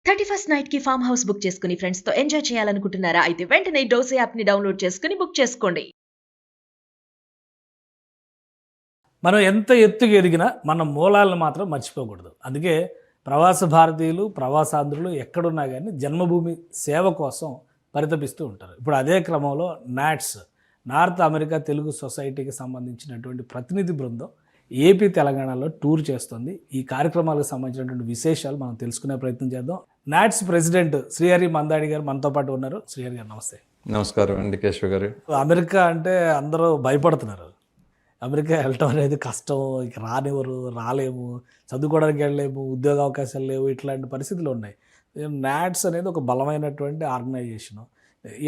31st night కి farm house book చేసుకుని friends తో ఎంజాయ్ చేయాలనుకుంటున్నారా? అయితే వెంటనే డోసే యాప్ ని డౌన్లోడ్ చేసుకుని బుక్ చేసుకోండి. మనం ఎంత ఎత్తుకు ఎదిగినా మన మూలాలను మాత్రం మర్చిపోకూడదు. అందుకే ప్రవాస భారతీయులు, ప్రవాసాంధ్రులు ఎక్కడున్నా కానీ జన్మభూమి సేవ కోసం పరితపిస్తూ ఉంటారు. ఇప్పుడు అదే క్రమంలో నాట్స్, నార్త్ అమెరికా తెలుగు సొసైటీకి సంబంధించినటువంటి ప్రతినిధి బృందం ఏపీ, తెలంగాణలో టూర్ చేస్తుంది. ఈ కార్యక్రమాలకు సంబంధించినటువంటి విశేషాలు మనం తెలుసుకునే ప్రయత్నం చేద్దాం. నాట్స్ ప్రెసిడెంట్ శ్రీహరి మందాడి గారు మనతో పాటు ఉన్నారు. శ్రీహరి గారు నమస్తే. నమస్కారం అండి కేశవ గారు. అమెరికా అంటే అందరూ భయపడుతున్నారు. అమెరికా వెళ్ళటం అనేది కష్టం, ఇక రానివ్వరు, రాలేము, చదువుకోవడానికి వెళ్ళలేము, ఉద్యోగ అవకాశాలు లేవు, ఇట్లాంటి పరిస్థితులు ఉన్నాయి. నాట్స్ అనేది ఒక బలమైనటువంటి ఆర్గనైజేషను.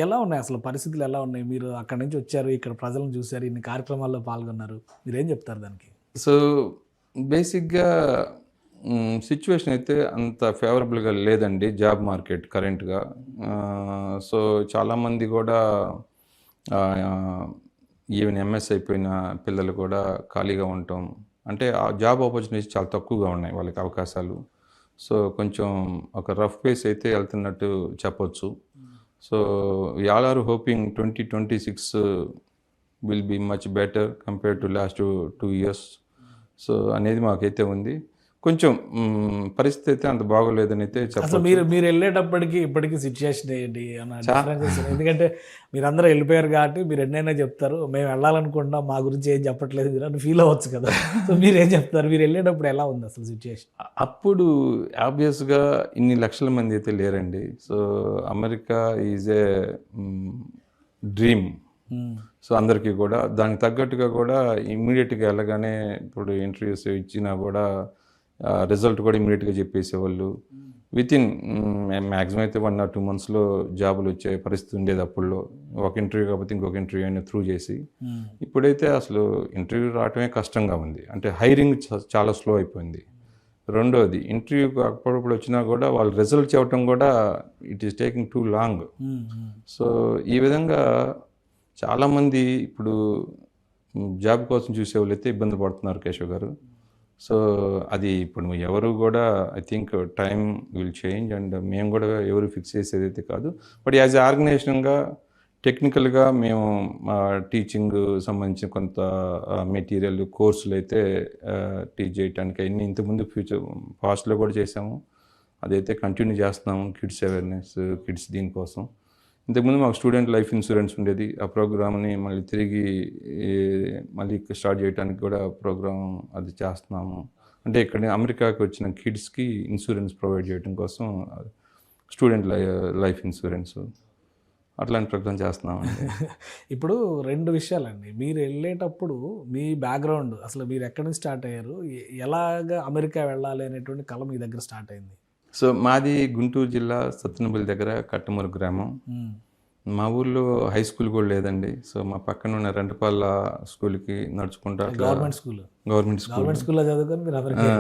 ఎలా ఉన్నాయి అసలు పరిస్థితులు ఎలా ఉన్నాయి? మీరు అక్కడి నుంచి వచ్చారు, ఇక్కడ ప్రజలను చూశారు, ఇన్ని కార్యక్రమాల్లో పాల్గొన్నారు, మీరేం చెప్తారు దానికి? సో బేసిక్గా సిచ్యువేషన్ అయితే అంత ఫేవరబుల్గా లేదండి జాబ్ మార్కెట్ కరెంట్గా. సో చాలామంది కూడా ఈవెన్ ఎంఎస్ అయిపోయిన పిల్లలు కూడా ఖాళీగా ఉండటం, అంటే ఆ జాబ్ ఆపర్చునిటీస్ చాలా తక్కువగా ఉన్నాయి వాళ్ళకి అవకాశాలు. సో కొంచెం ఒక రఫ్ పేస్ అయితే వెళ్తున్నట్టు చెప్పొచ్చు. So we all are hoping 2026 will be much better compare to last 2 years. So అనేది మాకైతే ఉంది. కొంచెం పరిస్థితి అయితే అంత బాగోలేదని అయితే అసలు చెప్పచ్చు. మీరు వెళ్ళేటప్పటికి ఇప్పటికీ సిచ్యుయేషన్ ఏంటి అన్న డిఫరెన్సెస్? ఎందుకంటే మీరందరూ వెళ్ళిపోయారు కాబట్టి మీరు ఎన్నైనా చెప్తారు, మేము వెళ్ళాలనుకుంటున్నాం, మా గురించి ఏం చెప్పట్లేదు మీరు అని ఫీల్ అవ్వచ్చు కదా. సో మీరు ఏం చెప్తారు? మీరు వెళ్ళేటప్పుడు ఎలా ఉంది అసలు సిచ్యుయేషన్? అప్పుడు ఆబ్వియస్గా ఇన్ని లక్షల మంది అయితే లేరండి. So America is a dream. So అందరికీ కూడా దానికి తగ్గట్టుగా కూడా ఇమ్మీడియట్గా వెళ్ళగానే ఇప్పుడు ఇంటర్వ్యూస్ ఇచ్చినా కూడా రిజల్ట్ కూడా ఇమ్మీడియట్గా చెప్పేసేవాళ్ళు. విత్ ఇన్ మ్యాక్సిమం అయితే 1 or 2 monthsలో జాబులు వచ్చే పరిస్థితి ఉండేది అప్పుల్లో. ఒక ఇంటర్వ్యూ కాకపోతే ఇంకొక ఇంటర్వ్యూ అయినా త్రూ చేసి. ఇప్పుడైతే అసలు ఇంటర్వ్యూ రావటమే కష్టంగా ఉంది. అంటే హైరింగ్ చాలా స్లో అయిపోయింది. రెండోది ఇంటర్వ్యూ అప్పుడప్పుడు వచ్చినా కూడా వాళ్ళు రిజల్ట్ చెప్పడం కూడా it is taking too long. So ఈ విధంగా చాలామంది ఇప్పుడు జాబ్ కోసం చూసేవాళ్ళు అయితే ఇబ్బంది పడుతున్నారు కేశవ్ గారు. సో అది ఇప్పుడు ఎవరు కూడా I think time will change and మేము కూడా ఎవరు ఫిక్స్ చేసేది అయితే కాదు. బట్ యాజ్ ఎ ఆర్గనైజేషన్గా టెక్నికల్గా మేము టీచింగ్ సంబంధించిన కొంత మెటీరియల్ కోర్సులు అయితే టీచ్ చేయడానికి అన్ని ఇంతకుముందు పాస్ట్లో కూడా చేసాము. అదైతే కంటిన్యూ చేస్తున్నాము. కిడ్స్ అవేర్నెస్, కిడ్స్ దీనికోసం. ఇంతకుముందు మాకు స్టూడెంట్ లైఫ్ ఇన్సూరెన్స్ ఉండేది. ఆ ప్రోగ్రామ్ని మళ్ళీ తిరిగి మళ్ళీ స్టార్ట్ చేయడానికి కూడా ప్రోగ్రామ్ అది చేస్తున్నాము. అంటే ఇక్కడ అమెరికాకి వచ్చిన కిడ్స్కి ఇన్సూరెన్స్ ప్రొవైడ్ చేయడం కోసం స్టూడెంట్ లైఫ్ ఇన్సూరెన్స్ అట్లాంటి ప్రోగ్రామ్ చేస్తున్నామండి. ఇప్పుడు 2 విషయాలండి. మీరు వెళ్ళేటప్పుడు మీ బ్యాక్గ్రౌండ్ అసలు మీరు ఎక్కడి నుంచి స్టార్ట్ అయ్యారు, ఎలాగ అమెరికా వెళ్ళాలి అనేటువంటి కళ మీ దగ్గర స్టార్ట్ అయింది? సో మాది గుంటూరు జిల్లా సత్తెనపల్లి దగ్గర కట్టమూరు గ్రామం. మా ఊర్లో హై స్కూల్ కూడా లేదండి. సో మా పక్కన ఉన్న రెంటపాల స్కూల్కి నడుచుకుంటూ గవర్నమెంట్ స్కూల్ స్కూల్లో చదువుకొని మీరు అమెరికా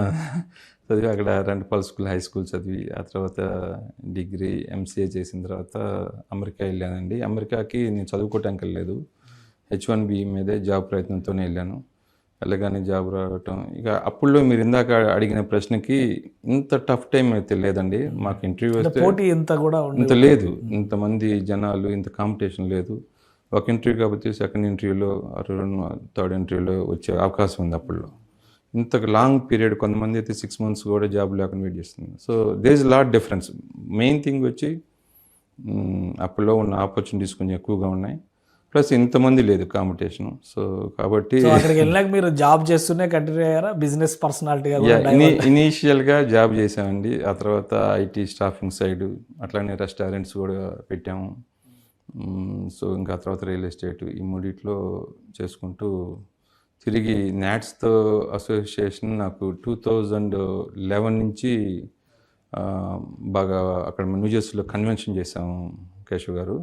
చదివి అక్కడ రెంటపాల స్కూల్ హై స్కూల్ చదివి ఆ తర్వాత డిగ్రీ ఎంసీఏ చేసిన తర్వాత అమెరికా వెళ్ళానండి. అమెరికాకి నేను చదువుకోవటానికి వెళ్ళలేదు, H1B మీదే జాబ్ ప్రయత్నంతోనే వెళ్ళాను. వెళ్ళగానే జాబ్ రావటం, ఇక అప్పుల్లో మీరు ఇందాక అడిగిన ప్రశ్నకి ఇంత టఫ్ టైం అయితే లేదండి. మాకు ఇంటర్వ్యూ వస్తే పోటీ ఇంత లేదు, ఇంతమంది జనాలు, ఇంత కాంపిటీషన్ లేదు. ఒక ఇంటర్వ్యూ కాకపోతే సెకండ్ ఇంటర్వ్యూలో, థర్డ్ ఇంటర్వ్యూలో వచ్చే అవకాశం ఉంది అప్పుల్లో. ఇంత లాంగ్ పీరియడ్, కొంతమంది అయితే 6 months కూడా జాబ్ లేకుండా వెయిట్ చేస్తుంది. So there is lot difference. Main thing వచ్చి అప్పుల్లో ఉన్న ఆపర్చునిటీస్ కొంచెం ఎక్కువగా ఉన్నాయి, ప్లస్ ఇంతమంది లేదు కాంపిటీషన్. సో కాబట్టి అక్కడికి వెళ్ళాక మీరు జాబ్ చేస్తూనే కంటిన్యూ అయ్యారా? బిజినెస్ పర్సనాలిటీగా ఇనీషియల్గా జాబ్ చేసామండి. ఆ తర్వాత ఐటీ స్టాఫింగ్ సైడ్, అట్లానే రెస్టారెంట్స్ కూడా పెట్టాము. సో ఇంకా ఆ తర్వాత రియల్ ఎస్టేట్, ఈ మూడిట్లో చేసుకుంటూ తిరిగి నాట్స్తో అసోసియేషన్ నాకు 2011 నుంచి బాగా అక్కడ న్యూజెర్సీలో కన్వెన్షన్ చేసాము కేశవ్ గారు.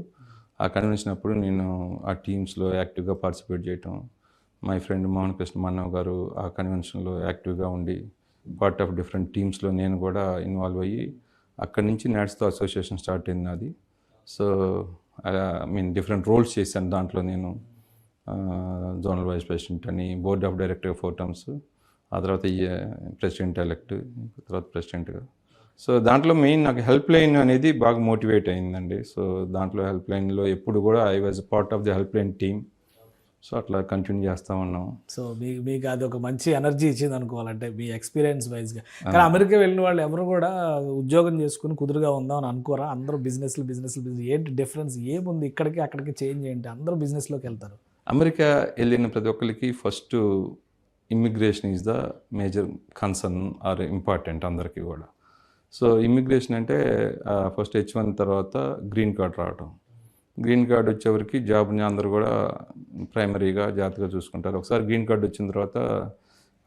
ఆ కన్వెన్షన్ అప్పుడు నేను ఆ టీమ్స్లో యాక్టివ్గా పార్టిసిపేట్ చేయటం, మై ఫ్రెండ్ మోహన్ కృష్ణ మానవ్ గారు ఆ కన్వెన్షన్లో యాక్టివ్గా ఉండి పార్ట్ ఆఫ్ డిఫరెంట్ టీమ్స్లో నేను కూడా ఇన్వాల్వ్ అయ్యి అక్కడి నుంచి నాట్స్తో అసోసియేషన్ స్టార్ట్ అయింది అది. So I mean different roles చేశాను దాంట్లో. నేను జోనల్ వైస్ ప్రెసిడెంట్ అని, బోర్డ్ ఆఫ్ డైరెక్టర్ 4 terms, ఆ తర్వాత ప్రెసిడెంట్ ఎలెక్ట్, తర్వాత ప్రెసిడెంట్గా సో దాంట్లో మెయిన్ నాకు హెల్ప్ లైన్ అనేది బాగా మోటివేట్ అయిందండి. సో దాంట్లో హెల్ప్ లైన్లో ఎప్పుడు కూడా I was part of the help line team. So అట్లా కంటిన్యూ చేస్తూ ఉన్నాం. సో మీకు అది ఒక మంచి ఎనర్జీ ఇచ్చింది అనుకోవాలంటే మీ ఎక్స్పీరియన్స్ వైజ్గా. కానీ అమెరికా వెళ్ళిన వాళ్ళు ఎవరు కూడా ఉద్యోగం చేసుకుని కుదురుగా ఉందాం అని అనుకోరా? అందరూ బిజినెస్. ఏంటి డిఫరెన్స్ ఏముంది ఇక్కడికి అక్కడికి చేంజ్ ఏంటి? అందరూ బిజినెస్లోకి వెళ్తారు. అమెరికా వెళ్ళిన ప్రతి ఒక్కరికి first immigration is the major concern are important అందరికీ కూడా. సో ఇమ్మిగ్రేషన్ అంటే ఫస్ట్ H1 తర్వాత గ్రీన్ కార్డ్ రావటం. గ్రీన్ కార్డ్ వచ్చేవరకు జాబ్ని అందరూ కూడా ప్రైమరీగా జాగ్రత్తగా చూసుకుంటారు. ఒకసారి గ్రీన్ కార్డ్ వచ్చిన తర్వాత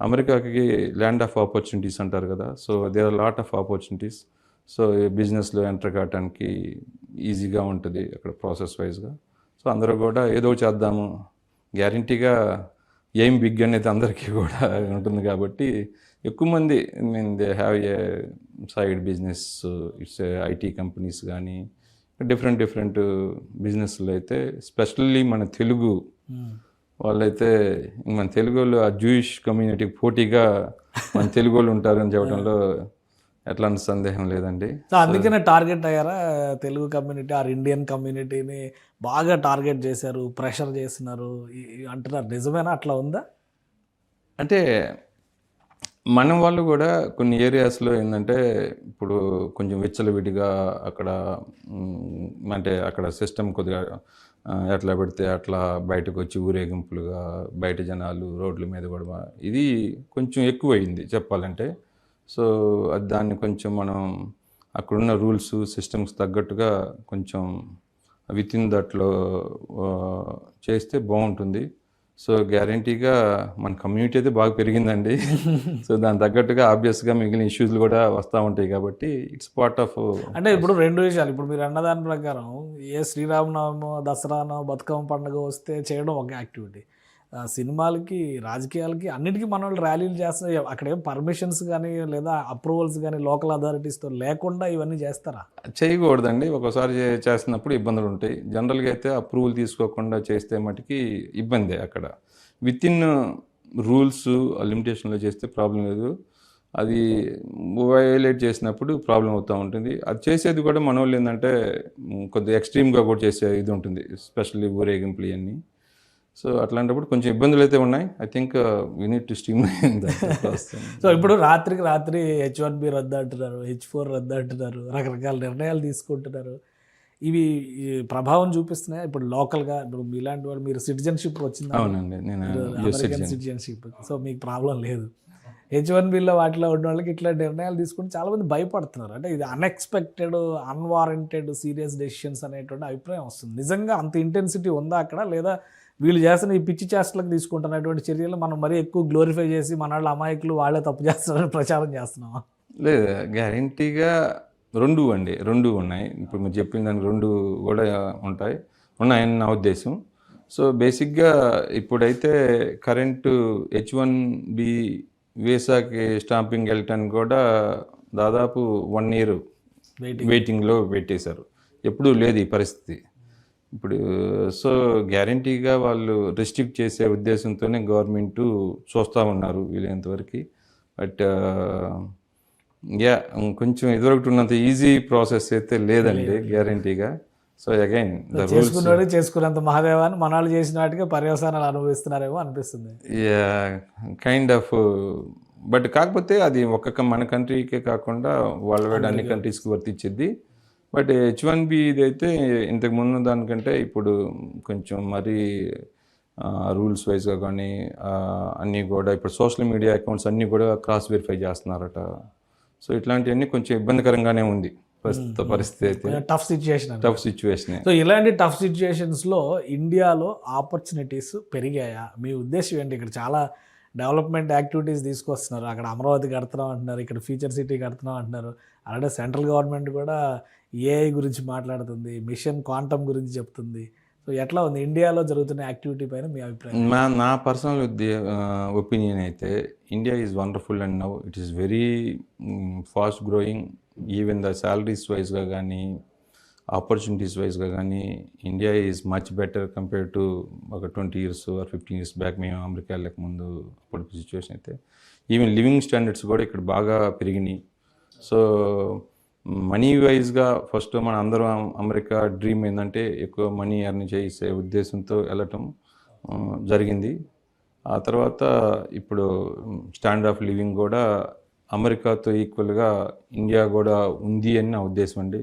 అమెరికాకి ల్యాండ్ ఆఫ్ ఆపర్చునిటీస్ అంటారు కదా. So there are lot of opportunities. So బిజినెస్లో ఎంటర్ కావడానికి ఈజీగా ఉంటుంది అక్కడ ప్రాసెస్ వైజ్గా. సో అందరూ కూడా ఏదో చేద్దాము, గ్యారంటీగా ఎయిమ్ బిగ్ అనేది అందరికీ కూడా ఉంటుంది కాబట్టి ఎక్కువ మంది they have a side business. It's IT companies కానీ డిఫరెంట్ బిజినెస్లు అయితే స్పెషల్లీ మన తెలుగు వాళ్ళైతే మన తెలుగు వాళ్ళు ఆ జూయిష్ కమ్యూనిటీకి పోటీగా మన తెలుగు వాళ్ళు ఉంటారని చెప్పడంలో ఎట్లాంటి సందేహం లేదండి. సో అందుకనే టార్గెట్ అయ్యారా తెలుగు కమ్యూనిటీ ఆర్ ఇండియన్ కమ్యూనిటీని బాగా టార్గెట్ చేశారు, ప్రెషర్ చేస్తున్నారు అంటున్నారు, నిజమేనా? అట్లా ఉందా? అంటే మన వాళ్ళు కూడా కొన్ని ఏరియాస్లో ఏంటంటే ఇప్పుడు కొంచెం విచ్చలవిడిగా అక్కడ అంటే అక్కడ సిస్టమ్ కొద్దిగా ఎట్లా పెడితే అట్లా బయటకు వచ్చి ఊరేగింపులుగా బయట జనాలు రోడ్ల మీద కూడా ఇది కొంచెం ఎక్కువైంది చెప్పాలంటే. సో దాన్ని కొంచెం మనం అక్కడున్న రూల్స్ సిస్టమ్స్ తగ్గట్టుగా కొంచెం విత్ ఇన్ దట్లో చేస్తే బాగుంటుంది. సో గ్యారంటీగా మన కమ్యూనిటీ అయితే బాగా పెరిగిందండి. సో దాని తగ్గట్టుగా ఆబ్వియస్గా మిగిలిన ఇష్యూస్లు కూడా వస్తూ ఉంటాయి కాబట్టి ఇట్స్ పార్ట్ ఆఫ్. అంటే ఇప్పుడు రెండు విషయాలు, ఇప్పుడు మీరు అన్నదాని ప్రకారం ఏ శ్రీరామనవమో దసరానో బతుకమ్మ పండుగ వస్తే చేయడం ఒక యాక్టివిటీ, సినిమాలకి రాజకీయాలకి అన్నిటికీ మన వాళ్ళు ర్యాలీలు చేస్తారు. అక్కడ ఏం పర్మిషన్స్ కానీ లేదా అప్రూవల్స్ కానీ లోకల్ అథారిటీస్తో లేకుండా ఇవన్నీ చేస్తారా? చేయకూడదండి. ఒక్కోసారి చేస్తున్నప్పుడు ఇబ్బందులు ఉంటాయి. జనరల్గా అయితే అప్రూవల్ తీసుకోకుండా చేస్తే మటుకి ఇబ్బందే. అక్కడ విత్ ఇన్ రూల్స్ లిమిటేషన్లో చేస్తే ప్రాబ్లం లేదు. అది వయోలేట్ చేసినప్పుడు ప్రాబ్లం అవుతూ ఉంటుంది. అది చేసేది కూడా మన వాళ్ళు ఏంటంటే కొద్దిగా ఎక్స్ట్రీమ్గా కూడా చేసే ఇది ఉంటుంది, ఎస్పెషల్లీ ఊరేగింపులు ఇవన్నీ. సో అట్లాంటప్పుడు కొంచెం ఇబ్బందులు అయితే ఉన్నాయి. I think we need to streamline that. So ఇప్పుడు రాత్రికి రాత్రి H1B రద్దు అంటున్నారు, H4 రద్దు అంటున్నారు, రకరకాల నిర్ణయాలు తీసుకుంటున్నారు. ఇవి ప్రభావం చూపిస్తున్నాయి ఇప్పుడు లోకల్గా. ఇప్పుడు మీలాంటి వాడు మీరు సిటిజన్షిప్ వచ్చింది. అవునండి, నేను అమెరికన్ సిటిజన్షిప్. సో మీకు ప్రాబ్లం లేదు. H1Bలో వాటిలో ఉన్న వాళ్ళకి ఇట్లా నిర్ణయాలు తీసుకుంటే చాలామంది భయపడుతున్నారు. అంటే ఇది అన్ఎక్స్పెక్టెడ్, అన్వారంటెడ్ సీరియస్ డెసిషన్స్ అనేటువంటి అభిప్రాయం వస్తుంది. నిజంగా అంత ఇంటెన్సిటీ ఉందా అక్కడ, లేదా వీళ్ళు చేస్తున్న ఈ పిచ్చి చేష్టలకు తీసుకుంటున్నటువంటి చర్యలు మనం మరీ ఎక్కువ గ్లోరిఫై చేసి మన వాళ్ళు అమాయకులు వాళ్ళే తప్పు చేస్తున్నారని ప్రచారం చేస్తున్నామా? లేదు, గ్యారంటీగా రెండు ఉన్నాయి. ఇప్పుడు మీరు చెప్పిన దానికి రెండు కూడా ఉన్నాయని నా ఉద్దేశం. సో బేసిక్గా ఇప్పుడైతే కరెంటు H1B వీసాకి స్టాంపింగ్ వెళ్ళటానికి కూడా దాదాపు 1 year వెయిటింగ్లో పెట్టేశారు. ఎప్పుడూ లేదు ఈ పరిస్థితి ఇప్పుడు. సో గ్యారంటీగా వాళ్ళు రెస్ట్రిక్ట్ చేసే ఉద్దేశంతోనే గవర్నమెంటు చూస్తూ ఉన్నారు వీలైనంతవరకు. బట్ కొంచెం ఇదివరకు ఉన్నంత ఈజీ ప్రాసెస్ అయితే లేదండి గ్యారంటీగా. సో అగైన్ చేసుకున్నంత మహాదేవాన్ని మన వాళ్ళు చేసిన వాటికి పర్యవసానాలు అనుభవిస్తున్నారేమో అనిపిస్తుంది. Kind of. బట్ కాకపోతే అది మన కంట్రీకే కాకుండా వాళ్ళ అన్ని కంట్రీస్కి వర్తించిద్ది. బట్ H1B ఇదైతే ఇంతకు ముందు దానికంటే ఇప్పుడు కొంచెం మరీ రూల్స్ వైజ్గా కానీ అన్నీ కూడా ఇప్పుడు సోషల్ మీడియా అకౌంట్స్ అన్నీ కూడా క్రాస్ వెరిఫై చేస్తున్నారట. సో ఇట్లాంటివన్నీ కొంచెం ఇబ్బందికరంగానే ఉంది ప్రస్తుత పరిస్థితి అయితే. Tough situation. సో ఇలాంటి టఫ్ సిచ్యువేషన్స్లో ఇండియాలో ఆపర్చునిటీస్ పెరిగాయా? మీ ఉద్దేశం ఏంటి? ఇక్కడ చాలా డెవలప్మెంట్ యాక్టివిటీస్ తీసుకొస్తున్నారు. అక్కడ అమరావతి కడుతున్నాం అంటున్నారు, ఇక్కడ ఫ్యూచర్ సిటీ కడుతున్నాం అంటున్నారు. అలాగే సెంట్రల్ గవర్నమెంట్ కూడా AI గురించి మాట్లాడుతుంది, మిషన్ క్వాంటమ్ గురించి చెప్తుంది. సో ఎట్లా ఉంది ఇండియాలో జరుగుతున్న యాక్టివిటీ పైన మీ అభిప్రాయం? నా పర్సనల్ ఒపీనియన్ అయితే India is wonderful and now it is very fast growing. Even the salaries వైజ్గా కానీ ఆపర్చునిటీస్ వైజ్గా కానీ India is much better compare to ఒక 20 years or 15 years బ్యాక్. మేము అమెరికా వెళ్ళక ముందు అప్పుడు సిచ్యువేషన్ అయితే ఈవెన్ లివింగ్ స్టాండర్డ్స్ కూడా ఇక్కడ బాగా పెరిగినాయి. సో మనీ వైజ్గా ఫస్ట్ మన అందరం అమెరికా డ్రీమ్ ఏంటంటే ఎక్కువ మనీ ఎర్న్ చేసే ఉద్దేశంతో వెళ్ళటం జరిగింది. ఆ తర్వాత ఇప్పుడు స్టాండర్డ్ ఆఫ్ లివింగ్ కూడా అమెరికాతో ఈక్వల్గా ఇండియా కూడా ఉంది అని నా ఉద్దేశం అండి.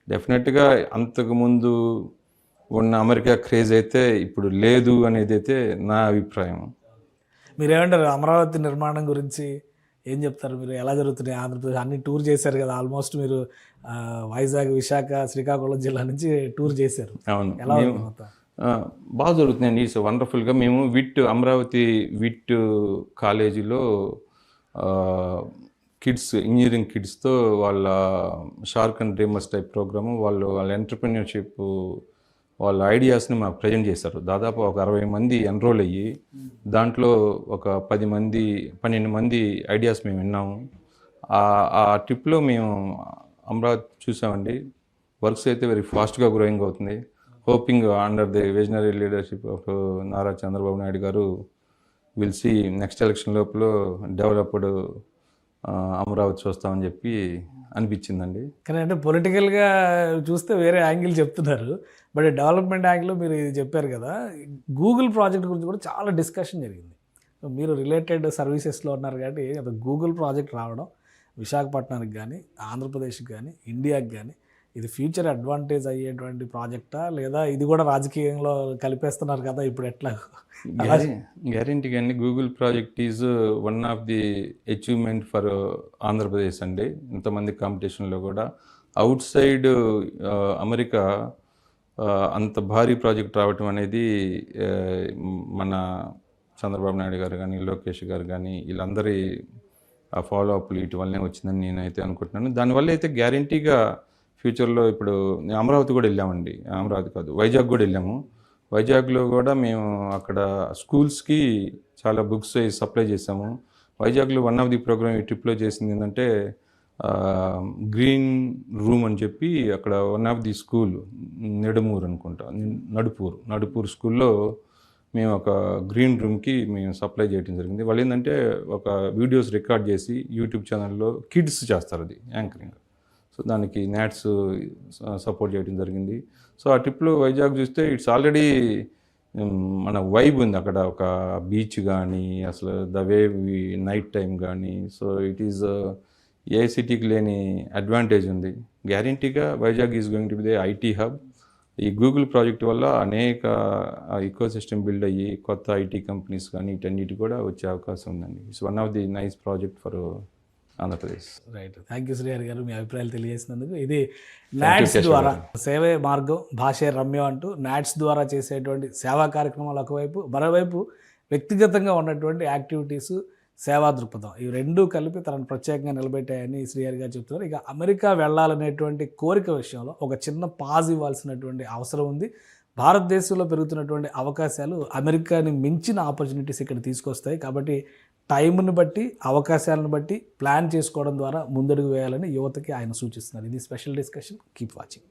డెఫినెట్గా అంతకుముందు ఉన్న అమెరికా క్రేజ్ అయితే ఇప్పుడు లేదు అనేది అయితే నా అభిప్రాయం. మీరేమంటారు అమరావతి నిర్మాణం గురించి ఏం చెప్తారు? మీరు ఎలా జరుగుతున్నాయి ఆంధ్రప్రదేశ్ అన్ని టూర్ చేశారు కదా, ఆల్మోస్ట్ మీరు వైజాగ్, విశాఖ, శ్రీకాకుళం జిల్లా నుంచి టూర్ చేశారు. అవును, ఎలా ఉంది మొత్తం? బాగా జరుగుతుందండి. సో వండర్ఫుల్గా మేము అమరావతి విట్ కాలేజీలో కిడ్స్, ఇంజనీరింగ్ కిడ్స్తో వాళ్ళ shark and dreamers type programme, వాళ్ళ ఎంటర్ప్రెన్యూర్షిప్, వాళ్ళ ఐడియాస్ని మాకు ప్రజెంట్ చేశారు. దాదాపు ఒక 60 మంది ఎన్రోల్ అయ్యి దాంట్లో ఒక 12 మంది ఐడియాస్ మేము విన్నాము. ఆ ట్రిప్లో మేము అమరావతి చూసామండి. వర్క్స్ అయితే వెరీ ఫాస్ట్గా గ్రోయింగ్ అవుతుంది. Hoping under the visionary leadership of Nara Chandrababu Naidu గారు విల్ సీ నెక్స్ట్ ఎలక్షన్ లోపల డెవలప్డ్ అమరావతి చూస్తామని చెప్పి అనిపించిందండి. కానీ అంటే పొలిటికల్గా చూస్తే వేరే యాంగిల్ చెప్తున్నారు, బట్ డెవలప్మెంట్ యాంగిల్లో మీరు ఇది చెప్పారు కదా. గూగుల్ ప్రాజెక్ట్ గురించి కూడా చాలా డిస్కషన్ జరిగింది. సో మీరు రిలేటెడ్ సర్వీసెస్లో ఉన్నారు కాబట్టి గూగుల్ ప్రాజెక్ట్ రావడం విశాఖపట్నానికి కానీ, ఆంధ్రప్రదేశ్కి కానీ, ఇండియాకి కానీ ఇది ఫ్యూచర్ అడ్వాంటేజ్ అయ్యేటువంటి ప్రాజెక్టా, లేదా ఇది కూడా రాజకీయంలో కలిపేస్తున్నారు కదా ఇప్పుడు ఎట్లా? గ్యారెంటీగా అండి, Google project is one of the achievement for Andhra Pradesh అండి. ఇంతమంది కాంపిటీషన్లో కూడా అవుట్ సైడ్ అమెరికా అంత భారీ ప్రాజెక్ట్ రావటం అనేది మన చంద్రబాబు నాయుడు గారు కానీ, లోకేష్ గారు కానీ వీళ్ళందరి ఫాలో అప్లు వీటి వల్లనే వచ్చిందని నేనైతే అనుకుంటున్నాను. దానివల్ల అయితే గ్యారెంటీగా ఫ్యూచర్లో ఇప్పుడు అమరావతి కూడా వెళ్ళామండి. అమరావతి కాదు, వైజాగ్ కూడా వెళ్ళాము. వైజాగ్లో కూడా మేము అక్కడ స్కూల్స్కి చాలా బుక్స్ సప్లై చేసాము. వైజాగ్లో వన్ ఆఫ్ ది ప్రోగ్రామ్ ఈ ట్రిప్లో చేసింది ఏంటంటే గ్రీన్ రూమ్ అని చెప్పి అక్కడ వన్ ఆఫ్ ది స్కూల్ నెడమూరు అనుకుంటా, నడుపూరు స్కూల్లో మేము ఒక గ్రీన్ రూమ్కి మేము సప్లై చేయడం జరిగింది. వాళ్ళు ఏంటంటే ఒక వీడియోస్ రికార్డ్ చేసి యూట్యూబ్ ఛానల్లో కిడ్స్ చేస్తారు, అది యాంకరింగ్. సో దానికి నాట్స్ సపోర్ట్ చేయడం జరిగింది. సో ఆ ట్రిప్లో వైజాగ్ చూస్తే ఇట్స్ ఆల్రెడీ మన వైబ్ ఉంది అక్కడ, ఒక బీచ్ కానీ అసలు ద వే నైట్ టైం కానీ. సో ఇట్ ఈజ్ ఏ సిటీకి లేని అడ్వాంటేజ్ ఉంది. గ్యారెంటీగా Vizag is going to be the IT hub. ఈ గూగుల్ ప్రాజెక్ట్ వల్ల అనేక ఈకో సిస్టమ్ బిల్డ్ అయ్యి కొత్త ఐటీ కంపెనీస్ కానీ ఇటన్నిటి కూడా వచ్చే అవకాశం ఉందండి. It's one of the nice project for Andhra Pradesh. Right, thank you Srihari గారు, మీ అభిప్రాయాలు తెలియజేసినందుకు. ఇది నాట్స్ ద్వారా సేవే మార్గం భాషే రమ్యం అంటూ నాట్స్ ద్వారా చేసేటువంటి సేవా కార్యక్రమాలు ఒకవైపు, మరోవైపు వ్యక్తిగతంగా ఉన్నటువంటి యాక్టివిటీస్, సేవా దృక్పథం, ఇవి రెండూ కలిపి తనను ప్రత్యేకంగా నిలబెట్టాయని శ్రీహరి గారు చెప్తున్నారు. ఇక అమెరికా వెళ్ళాలనేటువంటి కోరిక విషయంలో ఒక చిన్న పాజ్ ఇవ్వాల్సినటువంటి అవసరం ఉంది. భారతదేశంలో పెరుగుతున్నటువంటి అవకాశాలు అమెరికాని మించిన ఆపర్చునిటీస్ ఇక్కడ తీసుకొస్తాయి. కాబట్టి టైంని బట్టి, అవకాశాలను బట్టి ప్లాన్ చేసుకోవడం ద్వారా ముందడుగు వేయాలని యువతకి ఆయన సూచిస్తున్నారు. ఇది స్పెషల్ డిస్కషన్. Keep watching.